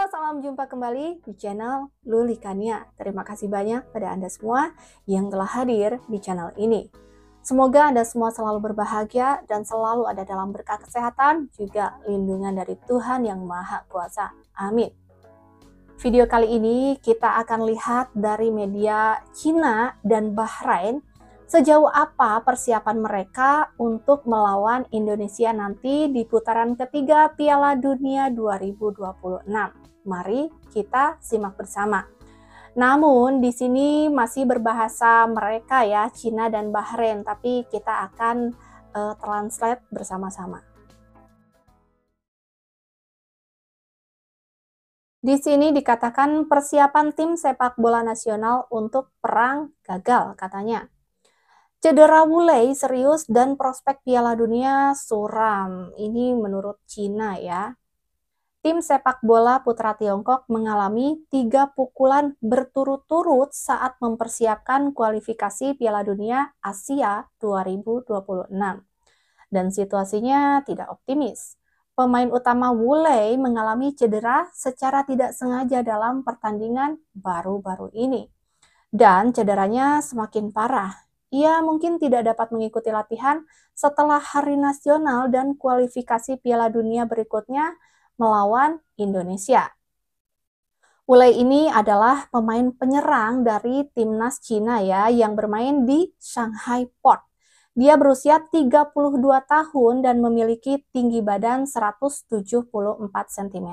salam jumpa kembali di channel Lulikania. Terima kasih banyak pada Anda semua yang telah hadir di channel ini. Semoga Anda semua selalu berbahagia dan selalu ada dalam berkah kesehatan, juga lindungan dari Tuhan Yang Maha Kuasa. Amin. Video kali ini kita akan lihat dari media Cina dan Bahrain sejauh apa persiapan mereka untuk melawan Indonesia nanti di putaran ketiga Piala Dunia 2026. Mari kita simak bersama. Namun di sini masih berbahasa mereka ya, Cina dan Bahrain, tapi kita akan translate bersama-sama. Di sini dikatakan persiapan tim sepak bola nasional untuk perang gagal, katanya. Cedera Wulei serius dan prospek Piala Dunia suram. Ini menurut Cina ya. Tim sepak bola putra Tiongkok mengalami 3 pukulan berturut-turut saat mempersiapkan kualifikasi Piala Dunia Asia 2026. Dan situasinya tidak optimis. Pemain utama Wulei mengalami cedera secara tidak sengaja dalam pertandingan baru-baru ini. Dan cederanya semakin parah. Ia mungkin tidak dapat mengikuti latihan setelah hari nasional dan kualifikasi Piala Dunia berikutnya melawan Indonesia. Wulei ini adalah pemain penyerang dari timnas Cina ya, yang bermain di Shanghai Port. Dia berusia 32 tahun dan memiliki tinggi badan 174 cm.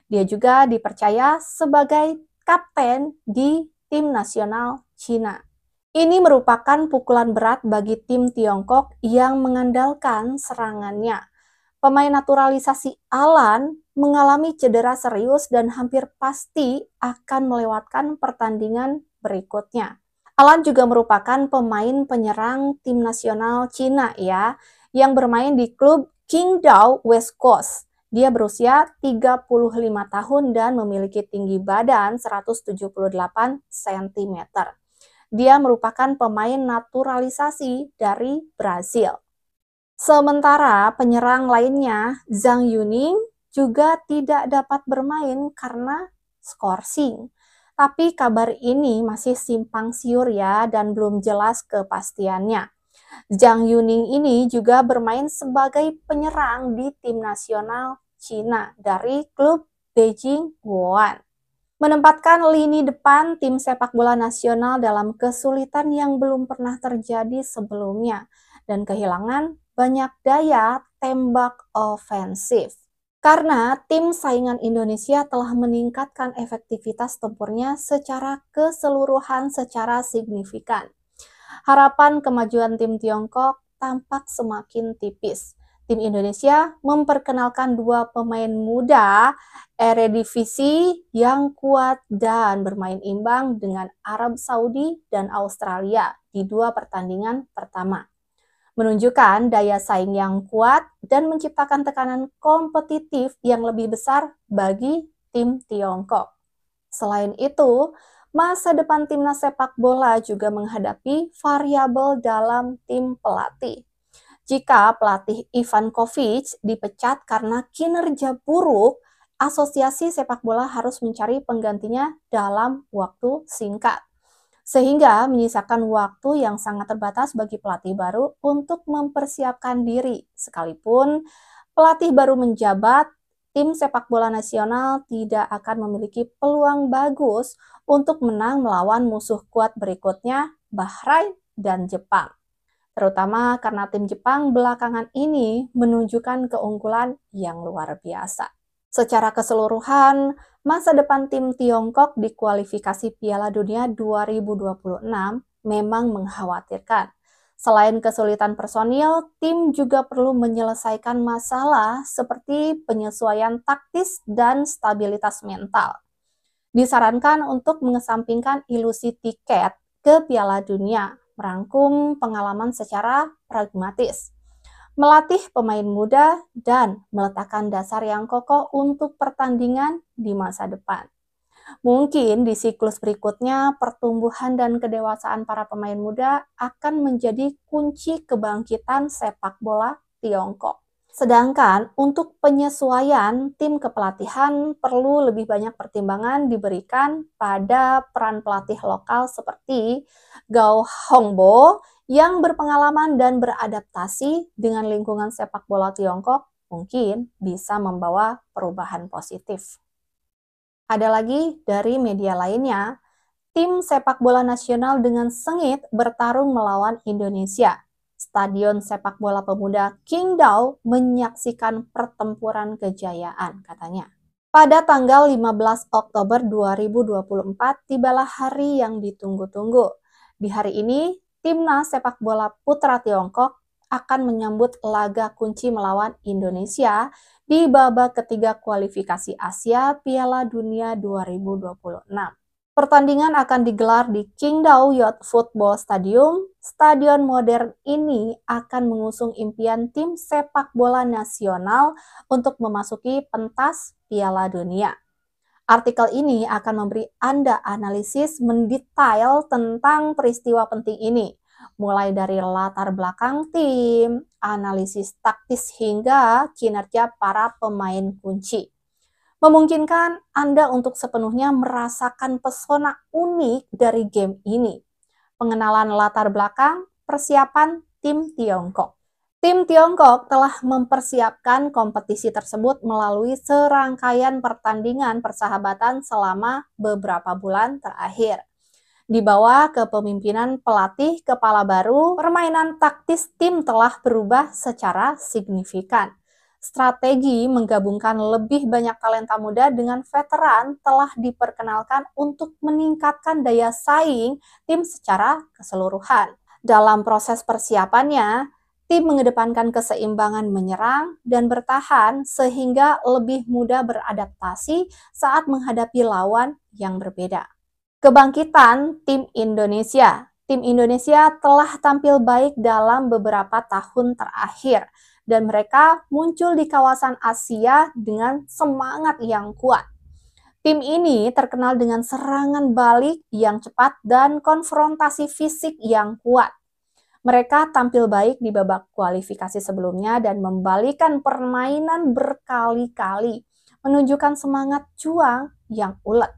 Dia juga dipercaya sebagai kapten di tim nasional Cina. Ini merupakan pukulan berat bagi tim Tiongkok yang mengandalkan serangannya. Pemain naturalisasi Alan mengalami cedera serius dan hampir pasti akan melewatkan pertandingan berikutnya. Alan juga merupakan pemain penyerang tim nasional Cina ya, yang bermain di klub Qingdao West Coast. Dia berusia 35 tahun dan memiliki tinggi badan 178 cm. Dia merupakan pemain naturalisasi dari Brazil. Sementara penyerang lainnya, Zhang Yuning, juga tidak dapat bermain karena skorsing. Tapi kabar ini masih simpang siur ya, dan belum jelas kepastiannya. Zhang Yuning ini juga bermain sebagai penyerang di tim nasional Cina dari klub Beijing Guoan. Menempatkan lini depan tim sepak bola nasional dalam kesulitan yang belum pernah terjadi sebelumnya dan kehilangan banyak daya tembak ofensif. Karena tim saingan Indonesia telah meningkatkan efektivitas tempurnya secara keseluruhan secara signifikan. Harapan kemajuan tim Tiongkok tampak semakin tipis. Tim Indonesia memperkenalkan 2 pemain muda Eredivisie yang kuat dan bermain imbang dengan Arab Saudi dan Australia di 2 pertandingan pertama. Menunjukkan daya saing yang kuat dan menciptakan tekanan kompetitif yang lebih besar bagi tim Tiongkok. Selain itu, masa depan timnas sepak bola juga menghadapi variabel dalam tim pelatih. Jika pelatih Ivan Kovic dipecat karena kinerja buruk, asosiasi sepak bola harus mencari penggantinya dalam waktu singkat. Sehingga menyisakan waktu yang sangat terbatas bagi pelatih baru untuk mempersiapkan diri. Sekalipun pelatih baru menjabat, tim sepak bola nasional tidak akan memiliki peluang bagus untuk menang melawan musuh kuat berikutnya, Bahrain dan Jepang. Terutama karena tim Jepang belakangan ini menunjukkan keunggulan yang luar biasa. Secara keseluruhan, masa depan tim Tiongkok di kualifikasi Piala Dunia 2026 memang mengkhawatirkan. Selain kesulitan personil, tim juga perlu menyelesaikan masalah seperti penyesuaian taktis dan stabilitas mental. Disarankan untuk mengesampingkan ilusi tiket ke Piala Dunia, merangkum pengalaman secara pragmatis, melatih pemain muda, dan meletakkan dasar yang kokoh untuk pertandingan di masa depan. Mungkin di siklus berikutnya, pertumbuhan dan kedewasaan para pemain muda akan menjadi kunci kebangkitan sepak bola Tiongkok. Sedangkan untuk penyesuaian tim kepelatihan perlu lebih banyak pertimbangan diberikan pada peran pelatih lokal seperti Gao Hongbo yang berpengalaman dan beradaptasi dengan lingkungan sepak bola Tiongkok mungkin bisa membawa perubahan positif. Ada lagi dari media lainnya, tim sepak bola nasional dengan sengit bertarung melawan Indonesia. Stadion sepak bola pemuda Qingdao menyaksikan pertempuran kejayaan, katanya. Pada tanggal 15 Oktober 2024, tibalah hari yang ditunggu-tunggu. Di hari ini, timnas sepak bola putra Tiongkok akan menyambut laga kunci melawan Indonesia di babak ketiga kualifikasi Asia Piala Dunia 2026. Pertandingan akan digelar di Qingdao Youth Football Stadium. Stadion modern ini akan mengusung impian tim sepak bola nasional untuk memasuki pentas Piala Dunia. Artikel ini akan memberi Anda analisis mendetail tentang peristiwa penting ini, mulai dari latar belakang tim, analisis taktis hingga kinerja para pemain kunci. Memungkinkan Anda untuk sepenuhnya merasakan pesona unik dari game ini. Pengenalan latar belakang persiapan tim Tiongkok. Tim Tiongkok telah mempersiapkan kompetisi tersebut melalui serangkaian pertandingan persahabatan selama beberapa bulan terakhir. Di bawah kepemimpinan pelatih kepala baru, permainan taktis tim telah berubah secara signifikan. Strategi menggabungkan lebih banyak talenta muda dengan veteran telah diperkenalkan untuk meningkatkan daya saing tim secara keseluruhan. Dalam proses persiapannya, tim mengedepankan keseimbangan menyerang dan bertahan sehingga lebih mudah beradaptasi saat menghadapi lawan yang berbeda. Kebangkitan tim Indonesia. Tim Indonesia telah tampil baik dalam beberapa tahun terakhir dan mereka muncul di kawasan Asia dengan semangat yang kuat. Tim ini terkenal dengan serangan balik yang cepat dan konfrontasi fisik yang kuat. Mereka tampil baik di babak kualifikasi sebelumnya dan membalikan permainan berkali-kali, menunjukkan semangat juang yang ulet.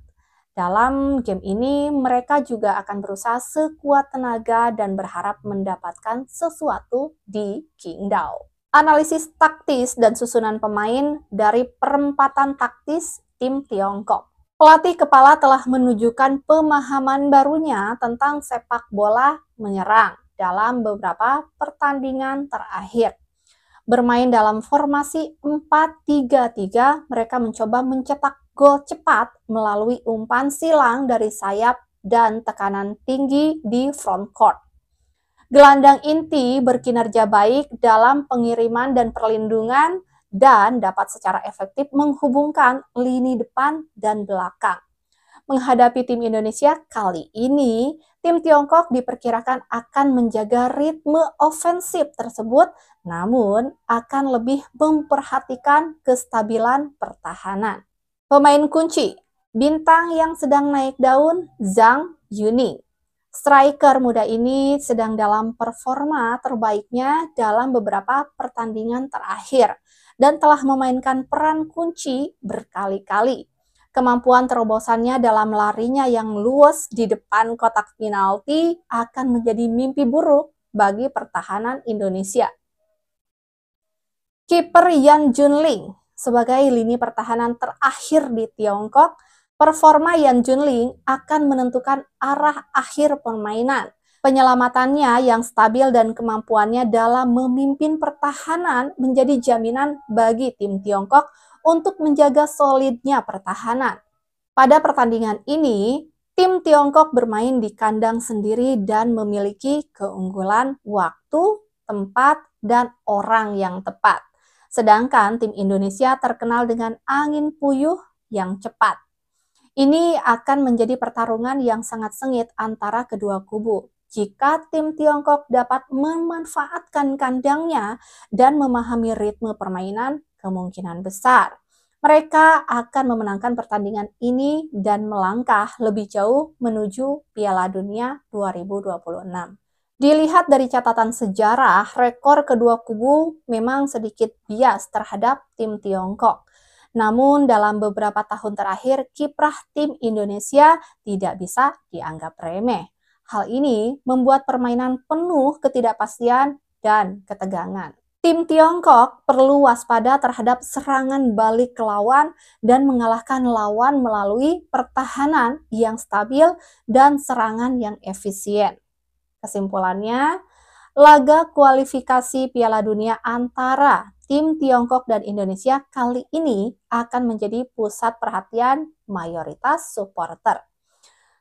Dalam game ini, mereka juga akan berusaha sekuat tenaga dan berharap mendapatkan sesuatu di Qingdao. Analisis taktis dan susunan pemain dari perempatan taktis tim Tiongkok. Pelatih kepala telah menunjukkan pemahaman barunya tentang sepak bola menyerang dalam beberapa pertandingan terakhir. Bermain dalam formasi 4-3-3, mereka mencoba mencetak gol cepat melalui umpan silang dari sayap dan tekanan tinggi di front court. Gelandang inti berkinerja baik dalam pengiriman dan perlindungan dan dapat secara efektif menghubungkan lini depan dan belakang. Menghadapi tim Indonesia kali ini, tim Tiongkok diperkirakan akan menjaga ritme ofensif tersebut, namun akan lebih memperhatikan kestabilan pertahanan. Pemain kunci, bintang yang sedang naik daun, Zhang Yuning. Striker muda ini sedang dalam performa terbaiknya dalam beberapa pertandingan terakhir dan telah memainkan peran kunci berkali-kali. Kemampuan terobosannya dalam larinya yang luas di depan kotak penalti akan menjadi mimpi buruk bagi pertahanan Indonesia. Kiper Yan Junling sebagai lini pertahanan terakhir di Tiongkok, performa Yan Junling akan menentukan arah akhir permainan. Penyelamatannya yang stabil dan kemampuannya dalam memimpin pertahanan menjadi jaminan bagi tim Tiongkok untuk menjaga solidnya pertahanan. Pada pertandingan ini, tim Tiongkok bermain di kandang sendiri dan memiliki keunggulan waktu, tempat, dan orang yang tepat. Sedangkan tim Indonesia terkenal dengan angin puyuh yang cepat. Ini akan menjadi pertarungan yang sangat sengit antara kedua kubu. Jika tim Tiongkok dapat memanfaatkan kandangnya dan memahami ritme permainan, kemungkinan besar mereka akan memenangkan pertandingan ini dan melangkah lebih jauh menuju Piala Dunia 2026. Dilihat dari catatan sejarah, rekor kedua kubu memang sedikit bias terhadap tim Tiongkok. Namun dalam beberapa tahun terakhir, kiprah tim Indonesia tidak bisa dianggap remeh. Hal ini membuat permainan penuh ketidakpastian dan ketegangan. Tim Tiongkok perlu waspada terhadap serangan balik ke lawan dan mengalahkan lawan melalui pertahanan yang stabil dan serangan yang efisien. Kesimpulannya, laga kualifikasi Piala Dunia antara tim Tiongkok dan Indonesia kali ini akan menjadi pusat perhatian mayoritas supporter.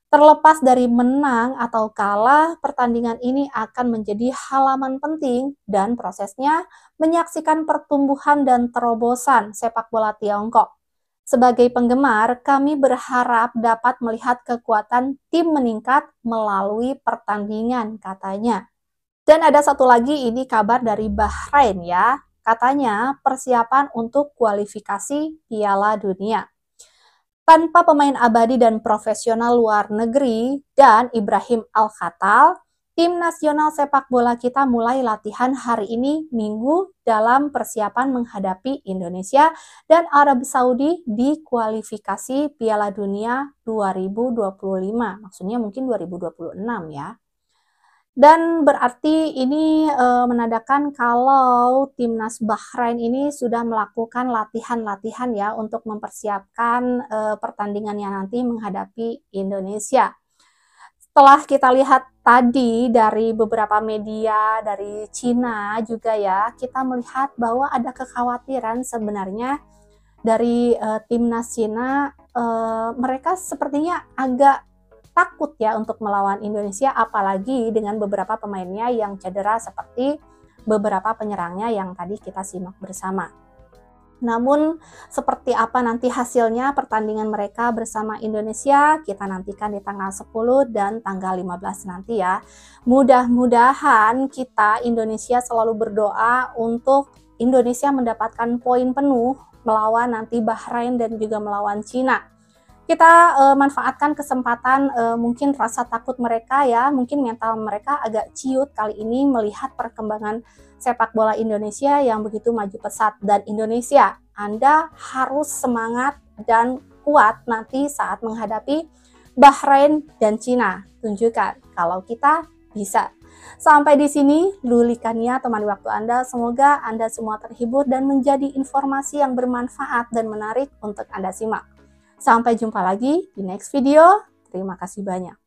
Terlepas dari menang atau kalah, pertandingan ini akan menjadi halaman penting dan prosesnya menyaksikan pertumbuhan dan terobosan sepak bola Tiongkok. Sebagai penggemar, kami berharap dapat melihat kekuatan tim meningkat melalui pertandingan, katanya. Dan ada satu lagi, ini kabar dari Bahrain ya. Katanya persiapan untuk kualifikasi Piala Dunia. Tanpa pemain abadi dan profesional luar negeri dan Ibrahim Al-Khattal, tim nasional sepak bola kita mulai latihan hari ini Minggu dalam persiapan menghadapi Indonesia dan Arab Saudi di kualifikasi Piala Dunia 2025. Maksudnya mungkin 2026 ya. Dan berarti ini menandakan kalau timnas Bahrain ini sudah melakukan latihan-latihan ya untuk mempersiapkan pertandingannya nanti menghadapi Indonesia. Setelah kita lihat tadi dari beberapa media dari Cina juga ya, kita melihat bahwa ada kekhawatiran sebenarnya dari timnas Cina, mereka sepertinya agak takut ya untuk melawan Indonesia, apalagi dengan beberapa pemainnya yang cedera seperti beberapa penyerangnya yang tadi kita simak bersama. Namun seperti apa nanti hasilnya pertandingan mereka bersama Indonesia, kita nantikan di tanggal 10 dan tanggal 15 nanti ya. Mudah-mudahan kita Indonesia selalu berdoa untuk Indonesia mendapatkan poin penuh melawan nanti Bahrain dan juga melawan Cina. Kita manfaatkan kesempatan mungkin rasa takut mereka ya, mungkin mental mereka agak ciut kali ini melihat perkembangan sepak bola Indonesia yang begitu maju pesat. Dan Indonesia, Anda harus semangat dan kuat nanti saat menghadapi Bahrain dan Cina. Tunjukkan kalau kita bisa. Sampai di sini lulikannya teman waktu Anda. Semoga Anda semua terhibur dan menjadi informasi yang bermanfaat dan menarik untuk Anda simak. Sampai jumpa lagi di next video. Terima kasih banyak.